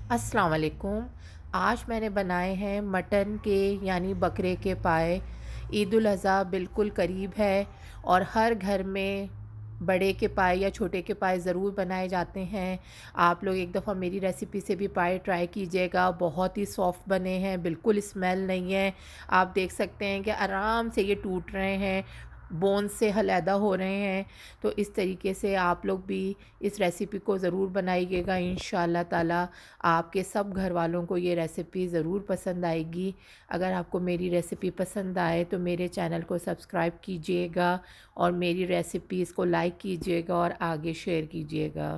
अस्सलाम वालेकुम। आज मैंने बनाए हैं मटन के यानी बकरे के पाए। ईद उल अज़हा बिल्कुल करीब है और हर घर में बड़े के पाए या छोटे के पाए ज़रूर बनाए जाते हैं। आप लोग एक दफ़ा मेरी रेसिपी से भी पाए ट्राई कीजिएगा, बहुत ही सॉफ्ट बने हैं, बिल्कुल स्मेल नहीं है। आप देख सकते हैं कि आराम से ये टूट रहे हैं, बोन से अलहदा हो रहे हैं। तो इस तरीके से आप लोग भी इस रेसिपी को ज़रूर बनाइएगा। इंशाअल्लाह ताला आपके सब घर वालों को ये रेसिपी ज़रूर पसंद आएगी। अगर आपको मेरी रेसिपी पसंद आए तो मेरे चैनल को सब्सक्राइब कीजिएगा और मेरी रेसिपीज़ को लाइक कीजिएगा और आगे शेयर कीजिएगा।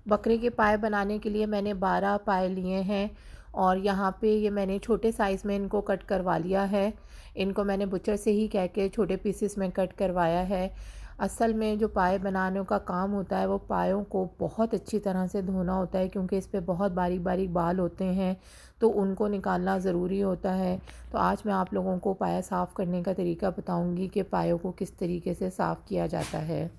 बकरे के पाए बनाने के लिए मैंने 12 पाए लिए हैं और यहाँ पे ये मैंने छोटे साइज़ में इनको कट करवा लिया है। इनको मैंने बुचर से ही कह के छोटे पीसेस में कट करवाया है। असल में जो पाए बनाने का काम होता है वो पायों को बहुत अच्छी तरह से धोना होता है, क्योंकि इस पे बहुत बारीक बारीक बाल होते हैं, तो उनको निकालना ज़रूरी होता है। तो आज मैं आप लोगों को पाया साफ़ करने का तरीका बताऊँगी कि पायों को किस तरीके से साफ़ किया जाता है।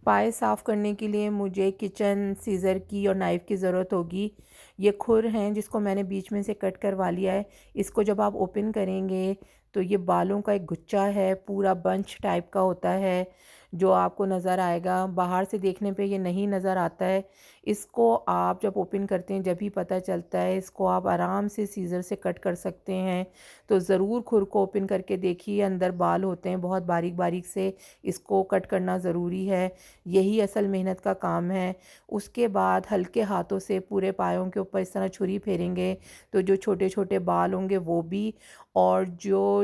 पाए साफ़ करने के लिए मुझे किचन सीज़र की और नाइफ़ की ज़रूरत होगी। ये खुर हैं जिसको मैंने बीच में से कट करवा लिया है। इसको जब आप ओपन करेंगे तो ये बालों का एक गुच्छा है, पूरा बंच टाइप का होता है, जो आपको नज़र आएगा। बाहर से देखने पे ये नहीं नज़र आता है। इसको आप जब ओपन करते हैं जब भी पता चलता है। इसको आप आराम से सीज़र से कट कर सकते हैं। तो ज़रूर खुर को ओपन करके देखिए, अंदर बाल होते हैं बहुत बारीक बारीक से, इसको कट करना ज़रूरी है। यही असल मेहनत का काम है। उसके बाद हल्के हाथों से पूरे पायों के ऊपर इस तरह छुरी फेरेंगे तो जो छोटे-छोटे बाल होंगे वो भी, और जो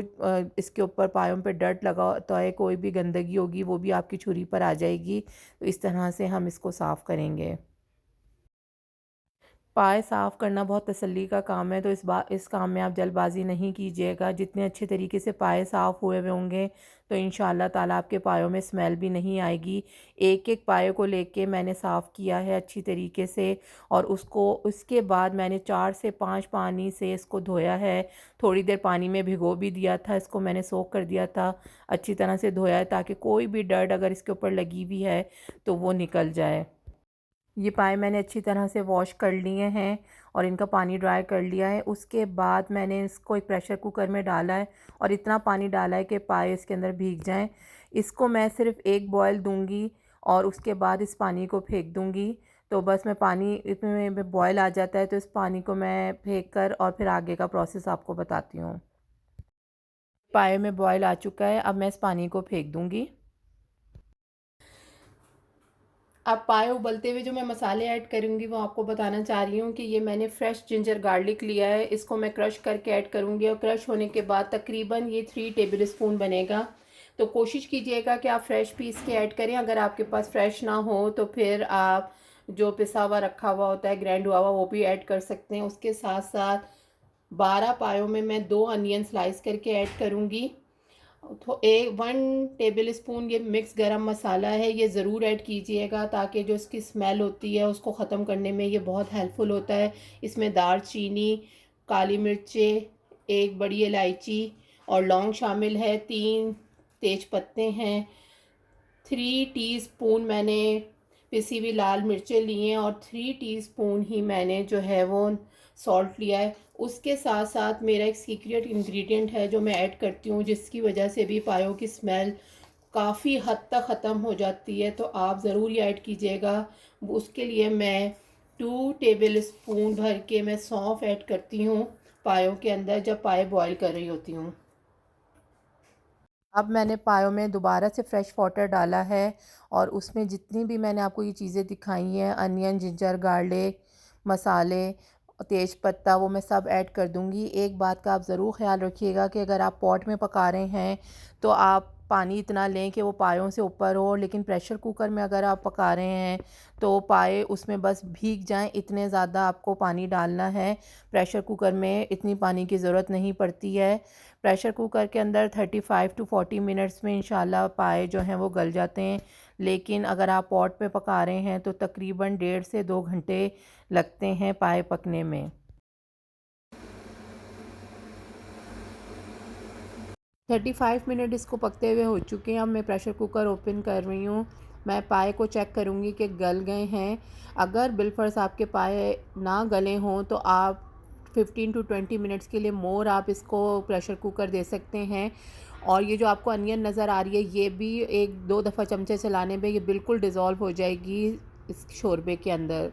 इसके ऊपर पायों पे डर्ट लगा होता है, कोई भी गंदगी होगी, वो भी आपकी छुरी पर आ जाएगी। तो इस तरह से हम इसको साफ़ करेंगे। पाए साफ़ करना बहुत तसल्ली का काम है, तो इस काम में आप जल्दबाज़ी नहीं कीजिएगा। जितने अच्छे तरीके से पाए साफ़ हुए हुए होंगे तो इंशाअल्लाह ताला आपके पायों में स्मेल भी नहीं आएगी। एक-एक पाए को लेके मैंने साफ़ किया है अच्छी तरीके से, और उसके बाद मैंने 4 से 5 पानी से इसको धोया है। थोड़ी देर पानी में भिगो भी दिया था, इसको मैंने सोक कर दिया था। अच्छी तरह से धोया है ताकि कोई भी डर्ट अगर इसके ऊपर लगी हुई है तो वो निकल जाए। ये पाए मैंने अच्छी तरह से वॉश कर लिए हैं और इनका पानी ड्राई कर लिया है। उसके बाद मैंने इसको एक प्रेशर कुकर में डाला है और इतना पानी डाला है कि पाए इसके अंदर भीग जाएं। इसको मैं सिर्फ़ एक बॉयल दूंगी और उसके बाद इस पानी को फेंक दूंगी। तो बस मैं पानी इसमें बॉयल आ जाता है तो इस पानी को मैं फेंक कर और फिर आगे का प्रोसेस आपको बताती हूँ। पाए में बॉयल आ चुका है, अब मैं इस पानी को फेंक दूंगी। अब पाए उबलते हुए जो मैं मसाले ऐड करूँगी वो आपको बताना चाह रही हूँ कि ये मैंने फ्रेश जिंजर गार्लिक लिया है। इसको मैं क्रश करके ऐड करूँगी और क्रश होने के बाद तकरीबन ये 3 टेबल स्पून बनेगा। तो कोशिश कीजिएगा कि आप फ्रेश पीस के ऐड करें। अगर आपके पास फ्रेश ना हो तो फिर आप जो पिसा हुआ रखा हुआ होता है, ग्राइंड हुआ हुआ, वो भी ऐड कर सकते हैं। उसके साथ साथ 12 पायों में मैं 2 अनियन स्लाइस करके ऐड करूँगी। तो 1 टेबल स्पून ये मिक्स गरम मसाला है, ये ज़रूर ऐड कीजिएगा ताकि जो इसकी स्मेल होती है उसको ख़त्म करने में ये बहुत हेल्पफुल होता है। इसमें दालचीनी, काली मिर्चें, एक बड़ी इलायची और लौंग शामिल है, 3 तेज पत्ते हैं, 3 टीस्पून मैंने पिसी हुई लाल मिर्चें ली हैं और 3 टीस्पून ही मैंने जो है वो सॉल्ट लिया है। उसके साथ साथ मेरा एक सीक्रेट इंग्रेडिएंट है जो मैं ऐड करती हूँ, जिसकी वजह से भी पायों की स्मेल काफ़ी हद तक ख़त्म हो जाती है, तो आप ज़रूर ये ऐड कीजिएगा। उसके लिए मैं 2 टेबल स्पून भर के मैं सौंफ ऐड करती हूँ पायों के अंदर जब पाए बॉईल कर रही होती हूँ। अब मैंने पायों में दोबारा से फ्रेश वाटर डाला है और उसमें जितनी भी मैंने आपको ये चीज़ें दिखाई हैं, अनियन, जिंजर गार्लिक, मसाले, तेज पत्ता, वो मैं सब ऐड कर दूंगी। एक बात का आप ज़रूर ख्याल रखिएगा कि अगर आप पॉट में पका रहे हैं तो आप पानी इतना लें कि वो पायों से ऊपर हो, लेकिन प्रेशर कुकर में अगर आप पका रहे हैं तो पाए उसमें बस भीग जाएं, इतने ज़्यादा आपको पानी डालना है। प्रेशर कुकर में इतनी पानी की ज़रूरत नहीं पड़ती है। प्रेशर कुकर के अंदर 35 टू 40 मिनट्स में इंशाल्लाह पाए जो हैं वो गल जाते हैं, लेकिन अगर आप पॉट पे पका रहे हैं तो तकरीबन 1.5 से 2 घंटे लगते हैं पाए पकने में। 35 मिनट इसको पकते हुए हो चुके हैं। अब मैं प्रेशर कुकर ओपन कर रही हूँ। मैं पाए को चेक करूँगी कि गल गए हैं। अगर बिलफर्स आपके पाए ना गले हों तो आप 15 टू 20 मिनट्स के लिए मोर आप इसको प्रेशर कुकर दे सकते हैं। और ये जो आपको अनियन नज़र आ रही है, ये भी 1-2 दफ़ा चमचे चलाने पे ये बिल्कुल डिज़ोल्व हो जाएगी इस शोरबे के अंदर।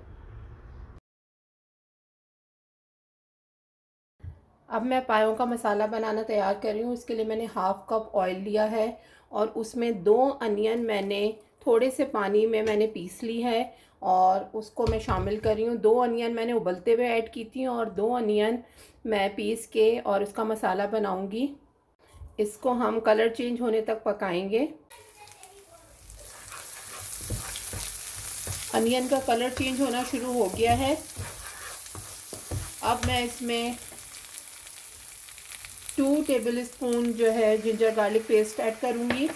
अब मैं पायों का मसाला बनाना तैयार कर रही हूँ। इसके लिए मैंने हाफ़ कप ऑयल लिया है और उसमें 2 अनियन मैंने थोड़े से पानी में मैंने पीस ली है और उसको मैं शामिल कर रही हूँ। 2 अनियन मैंने उबलते हुए ऐड की थी और 2 अनियन मैं पीस के और इसका मसाला बनाऊँगी। इसको हम कलर चेंज होने तक पकाएंगे। अनियन का कलर चेंज होना शुरू हो गया है। अब मैं इसमें 2 टेबल स्पून जो है जिंजर गार्लिक पेस्ट ऐड करूँगी।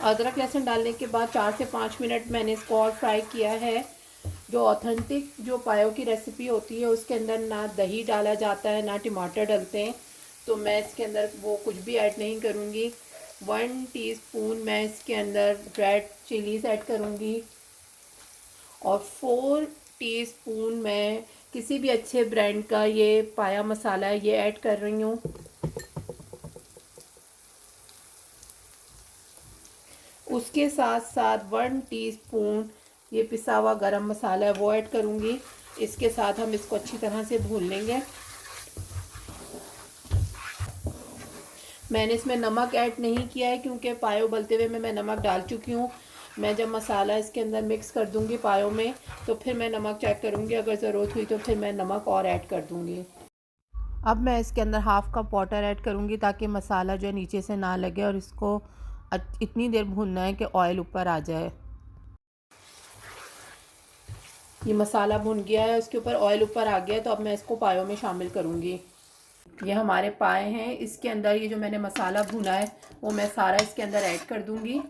अदरक लहसुन डालने के बाद 4 से 5 मिनट मैंने इसको और फ्राई किया है। जो ऑथेंटिक जो पायों की रेसिपी होती है उसके अंदर ना दही डाला जाता है ना टमाटर डलते हैं, तो मैं इसके अंदर वो कुछ भी ऐड नहीं करूँगी। 1 टीस्पून मैं इसके अंदर रेड चिलीज़ ऐड करूँगी और 4 टीस्पून मैं किसी भी अच्छे ब्रांड का ये पाया मसाला है ये ऐड कर रही हूँ। उसके साथ साथ 1 टीस्पून ये पिसा हुआ गरम मसाला है वो ऐड करूँगी। इसके साथ हम इसको अच्छी तरह से भून लेंगे। मैंने इसमें नमक ऐड नहीं किया है क्योंकि पायो उबलते हुए में मैं नमक डाल चुकी हूँ। मैं जब मसाला इसके अंदर मिक्स कर दूँगी पायों में तो फिर मैं नमक चेक करूँगी, अगर ज़रूरत हुई तो फिर मैं नमक और ऐड कर दूँगी। अब मैं इसके अंदर हाफ़ कप वाटर ऐड करूँगी ताकि मसाला जो है नीचे से ना लगे और इसको इतनी देर भूनना है कि ऑयल ऊपर आ जाए। ये मसाला भुन गया है, उसके ऊपर ऑयल ऊपर आ गया है, तो अब मैं इसको पायों में शामिल करूँगी। ये हमारे पाए हैं, इसके अंदर ये जो मैंने मसाला भुना है वो मैं सारा इसके अंदर ऐड कर दूँगी।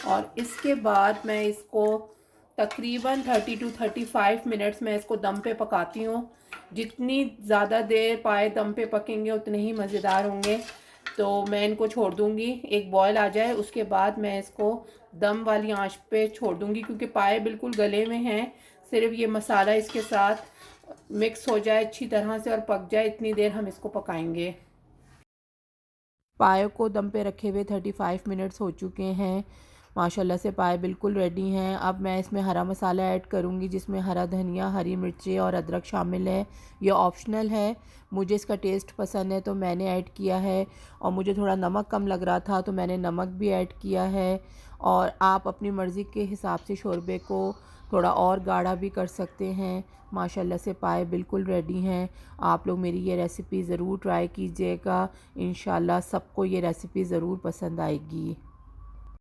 और इसके बाद मैं इसको तकरीबन 30 टू 35 मिनट्स मैं इसको दम पे पकाती हूँ। जितनी ज़्यादा देर पाए दम पे पकेंगे उतने ही मज़ेदार होंगे। तो मैं इनको छोड़ दूँगी, एक बॉयल आ जाए उसके बाद मैं इसको दम वाली आंच पे छोड़ दूँगी क्योंकि पाए बिल्कुल गले में हैं। सिर्फ ये मसाला इसके साथ मिक्स हो जाए अच्छी तरह से और पक जाए, इतनी देर हम इसको पकाएंगे। पाए को दम पे रखे हुए 35 मिनट्स हो चुके हैं। माशाल्लाह से पाए बिल्कुल रेडी हैं। अब मैं इसमें हरा मसाला ऐड करूँगी जिसमें हरा धनिया, हरी मिर्चें और अदरक शामिल है। ये ऑप्शनल है, मुझे इसका टेस्ट पसंद है तो मैंने ऐड किया है। और मुझे थोड़ा नमक कम लग रहा था तो मैंने नमक भी ऐड किया है। और आप अपनी मर्ज़ी के हिसाब से शोरबे को थोड़ा और गाढ़ा भी कर सकते हैं। माशाल्लाह से पाए बिल्कुल रेडी हैं। आप लोग मेरी ये रेसिपी ज़रूर ट्राई कीजिएगा। इंशाल्लाह सबको ये रेसिपी ज़रूर पसंद आएगी।